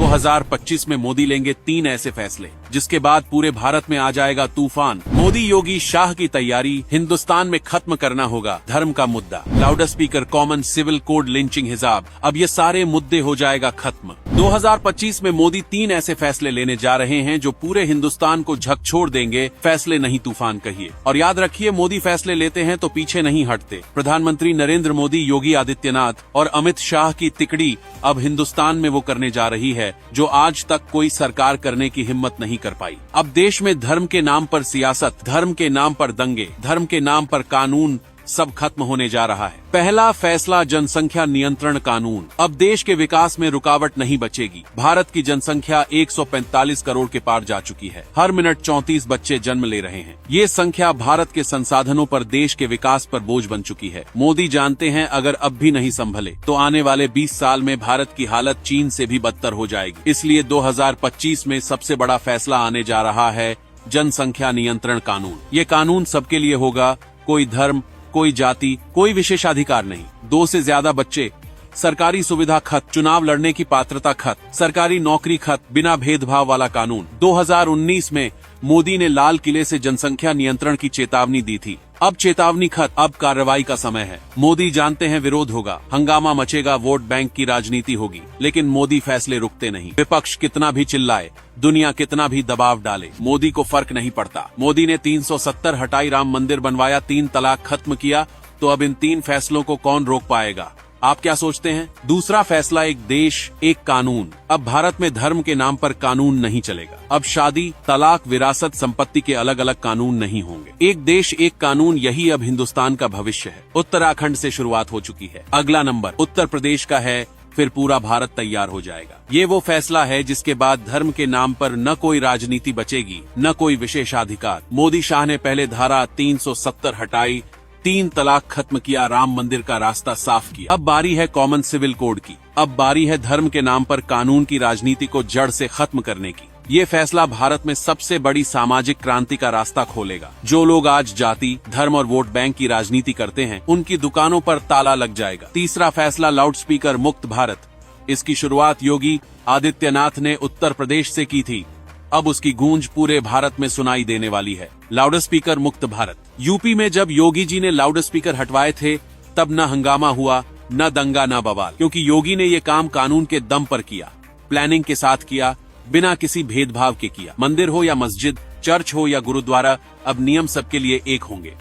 2025 में मोदी लेंगे 3 ऐसे फैसले जिसके बाद पूरे भारत में आ जाएगा तूफान। मोदी योगी शाह की तैयारी, हिंदुस्तान में खत्म करना होगा धर्म का मुद्दा, loud speaker, common civil code, lynching हिजाब, अब ये सारे मुद्दे हो जाएगा खत्म। 2025 में मोदी 3 ऐसे फैसले लेने जा रहे हैं जो पूरे हिंदुस्तान को झकझोर देंगे। फैसले नहीं तूफान कहिए। और याद रखिए, मोदी फैसले लेते हैं तो पीछे नहीं हटते। प्रधानमंत्री नरेंद्र मोदी, योगी आदित्यनाथ और अमित शाह की तिकड़ी अब हिंदुस्तान में वो करने जा रही है जो आज तक कोई सरकार करने की हिम्मत नहीं कर पाई। अब देश में धर्म के नाम पर सियासत, धर्म के नाम पर दंगे, धर्म के नाम पर कानून सब खत्म होने जा रहा है। पहला फैसला, जनसंख्या नियंत्रण कानून। अब देश के विकास में रुकावट नहीं बचेगी। भारत की जनसंख्या 145 करोड़ के पार जा चुकी है। हर मिनट 34 बच्चे जन्म ले रहे हैं। ये संख्या भारत के संसाधनों पर देश के विकास पर बोझ बन चुकी है। मोदी जानते हैं अगर अब भी नहीं संभले तो आने वाले 20 साल में भारत की हालत चीन से भी बदतर हो जाएगी। इसलिए 2025 में सबसे बड़ा फैसला आने जा रहा है, जनसंख्या नियंत्रण कानून। ये कानून सबके लिए होगा, कोई धर्म, कोई जाति, कोई विशेषाधिकार नहीं। 2 से ज्यादा बच्चे, सरकारी सुविधा खत्म, चुनाव लड़ने की पात्रता खत्म, सरकारी नौकरी खत्म, बिना भेदभाव वाला कानून। 2019 में मोदी ने लाल किले से जनसंख्या नियंत्रण की चेतावनी दी थी। अब चेतावनी खत्म, अब कार्रवाई का समय है। मोदी जानते हैं विरोध होगा, हंगामा मचेगा, वोट बैंक की राजनीति होगी, लेकिन मोदी फैसले रुकते नहीं। विपक्ष कितना भी चिल्लाए, दुनिया कितना भी दबाव डाले, मोदी को फर्क नहीं पड़ता। मोदी ने 370 हटाई, राम मंदिर बनवाया, 3 तलाक खत्म किया, तो अब इन 3 फैसलों को कौन रोक पाएगा? आप क्या सोचते हैं? दूसरा फैसला, एक देश एक कानून। अब भारत में धर्म के नाम पर कानून नहीं चलेगा। अब शादी, तलाक, विरासत, संपत्ति के अलग अलग कानून नहीं होंगे। एक देश एक कानून, यही अब हिंदुस्तान का भविष्य है। उत्तराखंड से शुरुआत हो चुकी है। अगला नंबर उत्तर प्रदेश का है, फिर पूरा भारत तैयार हो जाएगा। ये वो फैसला है जिसके बाद धर्म के नाम पर न कोई राजनीति बचेगी, न कोई विशेषाधिकार। मोदी शाह ने पहले धारा 370 हटाई, 3 तलाक खत्म किया, राम मंदिर का रास्ता साफ किया। अब बारी है कॉमन सिविल कोड की। अब बारी है धर्म के नाम पर कानून की राजनीति को जड़ से खत्म करने की। ये फैसला भारत में सबसे बड़ी सामाजिक क्रांति का रास्ता खोलेगा। जो लोग आज जाति, धर्म और वोट बैंक की राजनीति करते हैं, उनकी दुकानों पर ताला लग जाएगा। तीसरा फैसला, लाउड स्पीकर मुक्त भारत। इसकी शुरुआत योगी आदित्यनाथ ने उत्तर प्रदेश से की थी। अब उसकी गूंज पूरे भारत में सुनाई देने वाली है। लाउड स्पीकर मुक्त भारत। यूपी में जब योगी जी ने लाउड स्पीकर हटवाए थे, तब न हंगामा हुआ, न दंगा, न बवाल, क्योंकि योगी ने ये काम कानून के दम पर किया, प्लानिंग के साथ किया, बिना किसी भेदभाव के किया। मंदिर हो या मस्जिद, चर्च हो या गुरुद्वारा, अब नियम सबके लिए एक होंगे।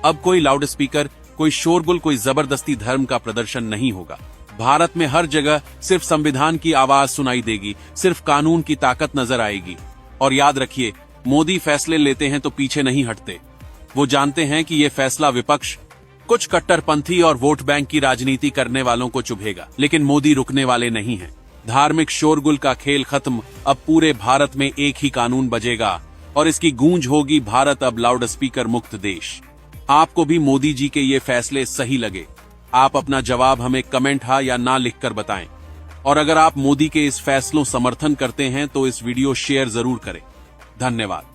अब कोई लाउड स्पीकर, कोई शोरगुल, कोई जबरदस्ती धर्म का प्रदर्शन नहीं होगा। भारत में हर जगह सिर्फ संविधान की आवाज सुनाई देगी, सिर्फ कानून की ताकत नजर आएगी। और याद रखिए, मोदी फैसले लेते हैं तो पीछे नहीं हटते। वो जानते हैं कि ये फैसला विपक्ष, कुछ कट्टरपंथी और वोट बैंक की राजनीति करने वालों को चुभेगा, लेकिन मोदी रुकने वाले नहीं हैं। धार्मिक शोरगुल का खेल खत्म, अब पूरे भारत में एक ही कानून बजेगा और इसकी गूंज होगी, भारत अब लाउड स्पीकर मुक्त देश। आपको भी मोदी जी के ये फैसले सही लगे? आप अपना जवाब हमें कमेंट हाँ या ना लिखकर बताएं। और अगर आप मोदी के इस फैसलों समर्थन करते हैं तो इस वीडियो शेयर जरूर करें। धन्यवाद।